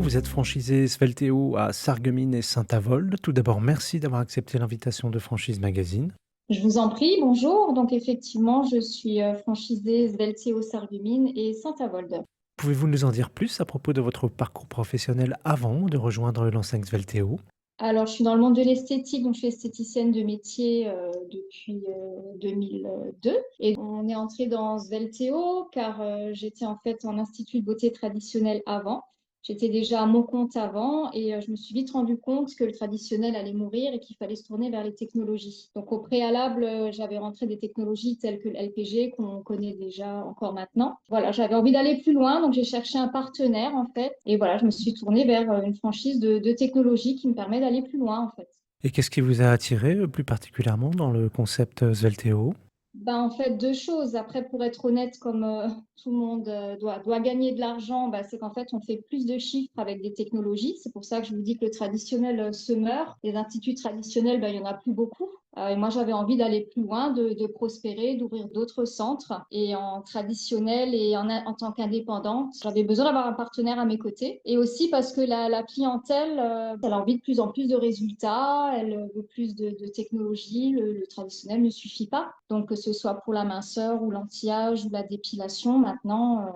vous êtes franchisé Svelteo à Sarreguemines et Saint-Avold. Tout d'abord, merci d'avoir accepté l'invitation de Franchise Magazine. Je vous en prie, bonjour. Donc effectivement, je suis franchisée Svelteo Sarreguemines et Saint-Avold. Pouvez-vous nous en dire plus à propos de votre parcours professionnel avant de rejoindre l'enseigne Svelteo? Alors, je suis dans le monde de l'esthétique, donc je suis esthéticienne de métier depuis 2002. Et on est entré dans Svelteo car j'étais en fait en institut de beauté traditionnel avant. J'étais déjà à mon compte avant et je me suis vite rendu compte que le traditionnel allait mourir et qu'il fallait se tourner vers les technologies. Donc au préalable, j'avais rentré des technologies telles que le LPG qu'on connaît déjà encore maintenant. Voilà, j'avais envie d'aller plus loin, donc j'ai cherché un partenaire en fait. Et voilà, je me suis tournée vers une franchise de technologie qui me permet d'aller plus loin en fait. Et qu'est-ce qui vous a attiré plus particulièrement dans le concept Svelteo? Ben, en fait, deux choses. Après, pour être honnête, comme tout le monde doit gagner de l'argent, ben, c'est qu'en fait, on fait plus de chiffres avec des technologies. C'est pour ça que je vous dis que le traditionnel se meurt. Les instituts traditionnels, ben, il n'y en a plus beaucoup. Et moi, j'avais envie d'aller plus loin, de prospérer, d'ouvrir d'autres centres. Et en traditionnel et en tant qu'indépendante, j'avais besoin d'avoir un partenaire à mes côtés. Et aussi parce que la clientèle, elle a envie de plus en plus de résultats, elle veut plus de technologies. Le traditionnel ne suffit pas. Donc, que ce soit pour la minceur ou l'anti-âge ou la dépilation, maintenant,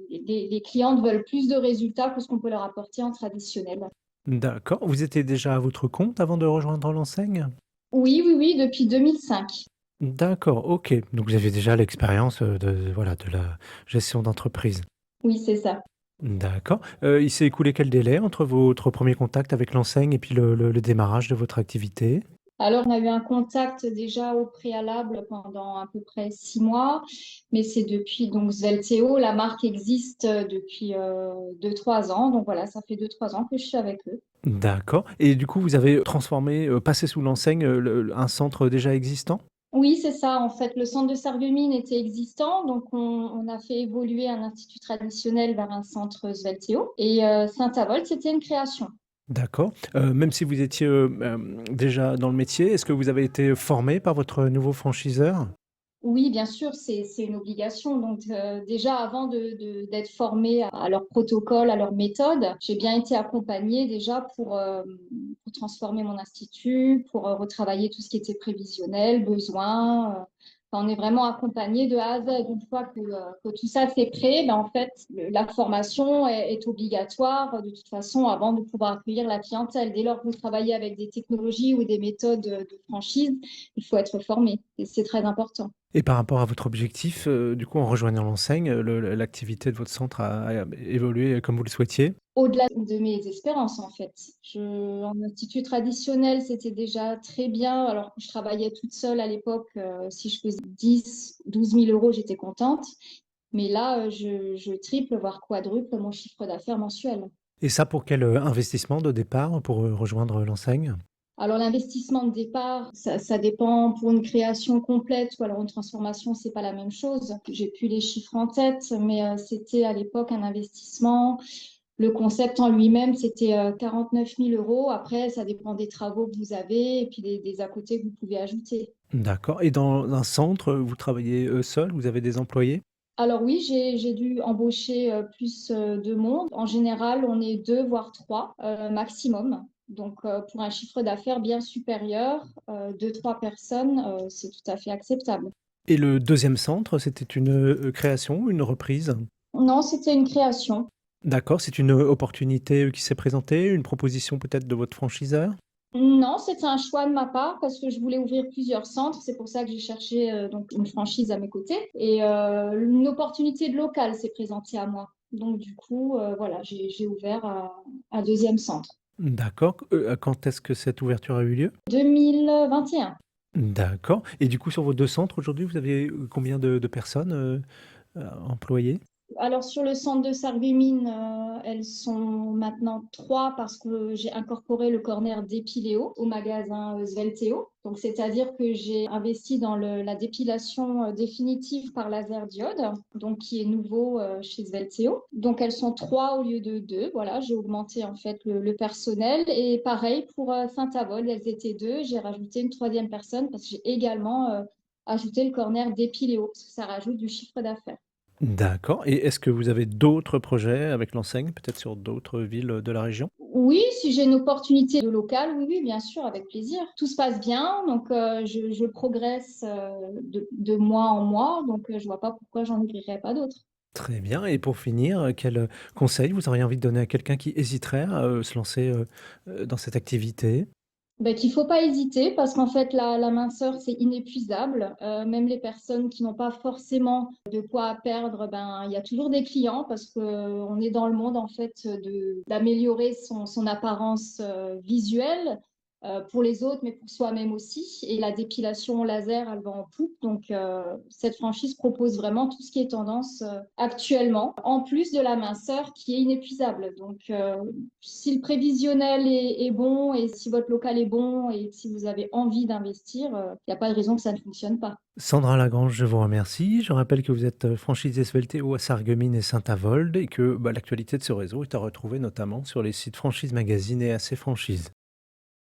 les clientes veulent plus de résultats que ce qu'on peut leur apporter en traditionnel. D'accord. Vous étiez déjà à votre compte avant de rejoindre l'enseigne? Oui, oui, oui, depuis 2005. D'accord, OK. Donc vous avez déjà l'expérience, de la gestion d'entreprise. Oui, c'est ça. D'accord. Il s'est écoulé quel délai entre votre premier contact avec l'enseigne et puis le démarrage de votre activité? Alors, on a eu un contact déjà au préalable pendant à peu près 6 mois, mais c'est depuis donc Svelteo, la marque existe depuis 2-3 ans. Donc voilà, ça fait 2-3 ans que je suis avec eux. D'accord, et du coup, vous avez transformé, passé sous l'enseigne, un centre déjà existant? Oui, c'est ça. En fait, le centre de Sarreguemines était existant, donc on a fait évoluer un institut traditionnel vers un centre Svelteo. Et Saint-Avold, c'était une création. D'accord. Même si vous étiez, déjà dans le métier, est-ce que vous avez été formé par votre nouveau franchiseur? Oui, bien sûr, c'est une obligation. Donc déjà, avant d'être formée à leur protocole, à leur méthode, j'ai bien été accompagnée déjà pour transformer mon institut, pour retravailler tout ce qui était prévisionnel, besoin. Enfin, on est vraiment accompagné de A à Z. Une fois que tout ça c'est prêt, ben, en fait, la formation est obligatoire de toute façon avant de pouvoir accueillir la clientèle. Dès lors que vous travaillez avec des technologies ou des méthodes de franchise, il faut être formé et c'est très important. Et par rapport à votre objectif, du coup, en rejoignant l'enseigne, l'activité de votre centre a évolué comme vous le souhaitiez? Au-delà de mes espérances, en fait. En institut traditionnel, c'était déjà très bien. Alors que je travaillais toute seule à l'époque, si je faisais 10 000, 12 000 euros, j'étais contente. Mais là, je triple, voire quadruple mon chiffre d'affaires mensuel. Et ça pour quel, investissement de départ pour, rejoindre l'enseigne? Alors, l'investissement de départ, ça dépend pour une création complète ou alors une transformation, c'est pas la même chose. J'ai plus les chiffres en tête, mais c'était à l'époque un investissement. Le concept en lui-même, c'était 49 000 euros. Après, ça dépend des travaux que vous avez et puis des à côté que vous pouvez ajouter. D'accord, et dans un centre, vous travaillez, seul? Vous avez des employés? Alors oui, j'ai dû embaucher plus de monde. En général, on est deux, voire trois maximum. Donc, pour un chiffre d'affaires bien supérieur, deux, trois personnes, c'est tout à fait acceptable. Et le deuxième centre, c'était une, création, une reprise? Non, c'était une création. D'accord, c'est une, opportunité, qui s'est présentée, une proposition peut-être de votre franchiseur? Non, c'était un choix de ma part parce que je voulais ouvrir plusieurs centres. C'est pour ça que j'ai cherché donc une franchise à mes côtés. Et une opportunité de local s'est présentée à moi. Donc du coup, voilà, j'ai ouvert un deuxième centre. D'accord, quand est-ce que cette ouverture a eu lieu? 2021. D'accord, et du coup sur vos 2 centres aujourd'hui, vous avez, combien de personnes, employées? Alors sur le centre de Sarreguemines, elles sont maintenant trois parce que j'ai incorporé le corner d'épiléo au magasin Svelteo. Donc c'est-à-dire que j'ai investi dans la dépilation définitive par laser diode, donc qui est nouveau chez Svelteo. Donc elles sont trois au lieu de deux. Voilà, j'ai augmenté en fait le personnel et pareil pour Saint-Avold, elles étaient deux. J'ai rajouté une troisième personne parce que j'ai également ajouté le corner d'épiléo parce que ça rajoute du chiffre d'affaires. D'accord, et est-ce que vous avez d'autres projets avec l'enseigne, peut-être sur d'autres villes, de la région? Oui, si j'ai une opportunité de local, oui, oui, bien sûr, avec plaisir. Tout se passe bien, donc je progresse de mois en mois, donc je vois pas pourquoi j'en ouvrirais pas d'autres. Très bien, et pour finir, quel, conseil vous auriez envie de donner à quelqu'un qui hésiterait à, se lancer, dans cette activité? Ben, qu'il faut pas hésiter parce qu'en fait, la minceur, c'est inépuisable. Même les personnes qui n'ont pas forcément de poids à perdre, ben, il y a toujours des clients parce qu'on est dans le monde, en fait, d'améliorer son apparence visuelle pour les autres, mais pour soi-même aussi. Et la dépilation laser, elle va en poupe. Donc, cette franchise propose vraiment tout ce qui est tendance actuellement, en plus de la minceur qui est inépuisable. Donc, si le prévisionnel est bon et si votre local est bon et si vous avez envie d'investir, il n'y a pas de raison que ça ne fonctionne pas. Sandra Lagrange, je vous remercie. Je rappelle que vous êtes, franchisée Sveltéo à Sarreguemines et Saint-Avold, et que, bah, l'actualité de ce réseau est à retrouver notamment sur les sites Franchise Magazine et AC Franchise.